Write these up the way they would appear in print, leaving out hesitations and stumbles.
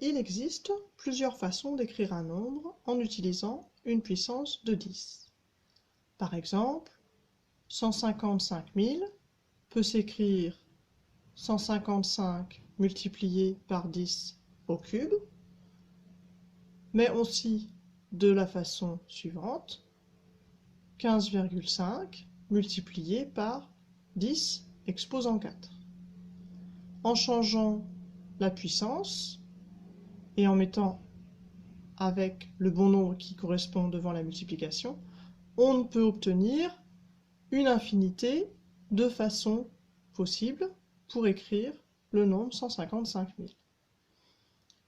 Il existe plusieurs façons d'écrire un nombre en utilisant une puissance de 10. Par exemple, 155 000 peut s'écrire 155 multiplié par 10 au cube, mais aussi de la façon suivante, 15,5 multiplié par 10 exposant 4. En changeant la puissance et en mettant avec le bon nombre qui correspond devant la multiplication, on peut obtenir une infinité de façons possibles pour écrire le nombre 155 000.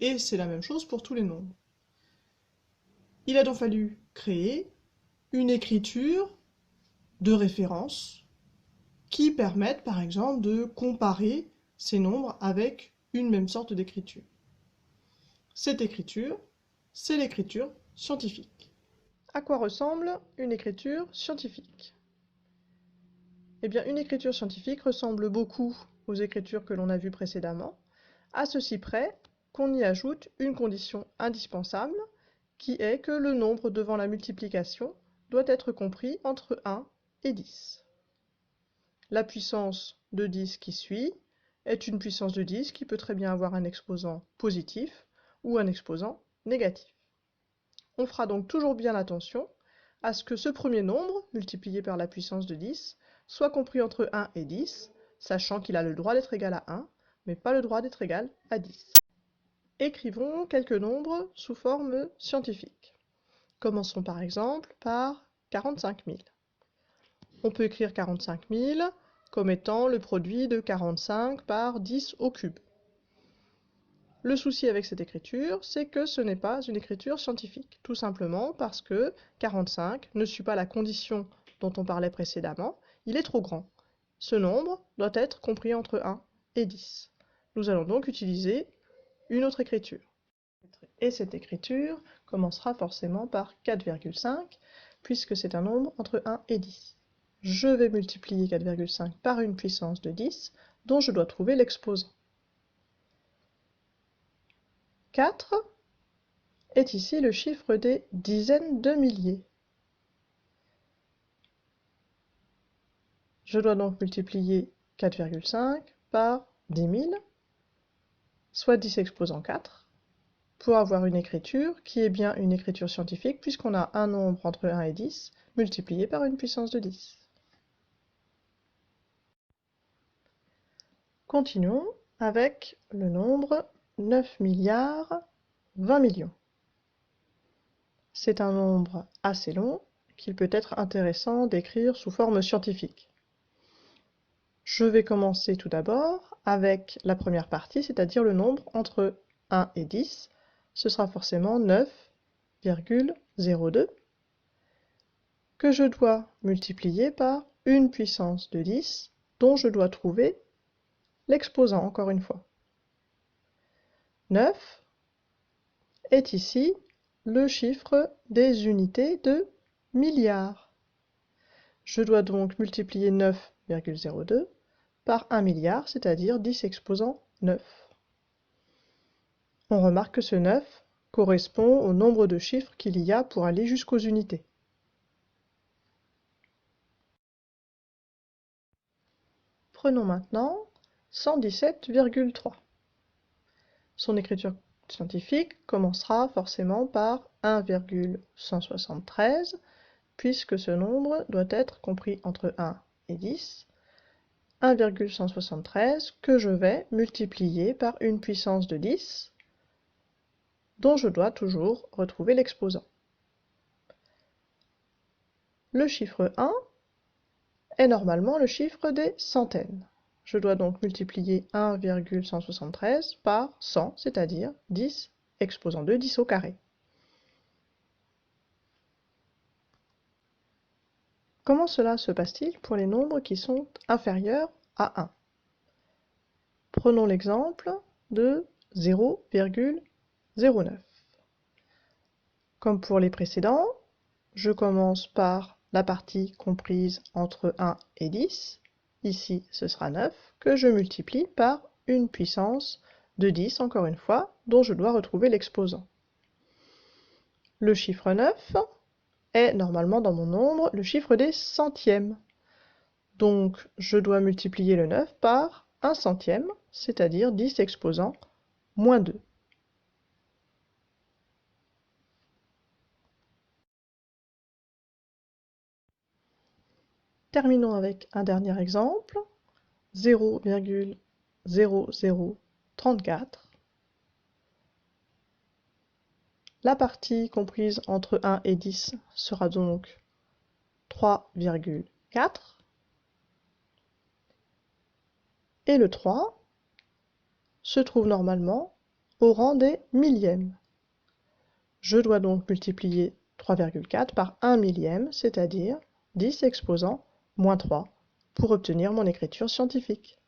Et c'est la même chose pour tous les nombres. Il a donc fallu créer une écriture de référence qui permette par exemple de comparer ces nombres avec une même sorte d'écriture. Cette écriture, c'est l'écriture scientifique. À quoi ressemble une écriture scientifique? Eh bien, une écriture scientifique ressemble beaucoup aux écritures que l'on a vues précédemment, à ceci près qu'on y ajoute une condition indispensable, qui est que le nombre devant la multiplication doit être compris entre 1 et 10. La puissance de 10 qui suit est une puissance de 10 qui peut très bien avoir un exposant positif ou un exposant négatif. On fera donc toujours bien attention à ce que ce premier nombre, multiplié par la puissance de 10, soit compris entre 1 et 10, sachant qu'il a le droit d'être égal à 1, mais pas le droit d'être égal à 10. Écrivons quelques nombres sous forme scientifique. Commençons par exemple par 45 000. On peut écrire 45 000 comme étant le produit de 45 par 10 au cube. Le souci avec cette écriture, c'est que ce n'est pas une écriture scientifique, tout simplement parce que 45 ne suit pas la condition dont on parlait précédemment, il est trop grand. Ce nombre doit être compris entre 1 et 10. Nous allons donc utiliser une autre écriture. Et cette écriture commencera forcément par 4,5, puisque c'est un nombre entre 1 et 10. Je vais multiplier 4,5 par une puissance de 10, dont je dois trouver l'exposant. 4 est ici le chiffre des dizaines de milliers. Je dois donc multiplier 4,5 par 10 000, soit 10 exposant 4, pour avoir une écriture qui est bien une écriture scientifique, puisqu'on a un nombre entre 1 et 10 multiplié par une puissance de 10. Continuons avec le nombre 9 milliards 20 millions. C'est un nombre assez long qu'il peut être intéressant d'écrire sous forme scientifique. Je vais commencer tout d'abord avec la première partie, c'est-à-dire le nombre entre 1 et 10. Ce sera forcément 9,02 que je dois multiplier par une puissance de 10 dont je dois trouver l'exposant encore une fois. 9 est ici le chiffre des unités de milliards. Je dois donc multiplier 9,02 par 1 milliard, c'est-à-dire 10 exposant 9. On remarque que ce 9 correspond au nombre de chiffres qu'il y a pour aller jusqu'aux unités. Prenons maintenant 117,3. Son écriture scientifique commencera forcément par 1,173, puisque ce nombre doit être compris entre 1 et 10. 1,173 que je vais multiplier par une puissance de 10, dont je dois toujours retrouver l'exposant. Le chiffre 1 est normalement le chiffre des centaines. Je dois donc multiplier 1,173 par 100, c'est-à-dire 10 exposant 2, 10 au carré. Comment cela se passe-t-il pour les nombres qui sont inférieurs à 1? Prenons l'exemple de 0,09. Comme pour les précédents, je commence par la partie comprise entre 1 et 10. Ici, ce sera 9, que je multiplie par une puissance de 10, encore une fois, dont je dois retrouver l'exposant. Le chiffre 9 est normalement dans mon nombre le chiffre des centièmes. Donc, je dois multiplier le 9 par 1 centième, c'est-à-dire 10 exposant moins 2. Terminons avec un dernier exemple. 0,0034. La partie comprise entre 1 et 10 sera donc 3,4. Et le 3 se trouve normalement au rang des millièmes. Je dois donc multiplier 3,4 par 1 millième, c'est-à-dire 10 exposant moins 3, pour obtenir mon écriture scientifique.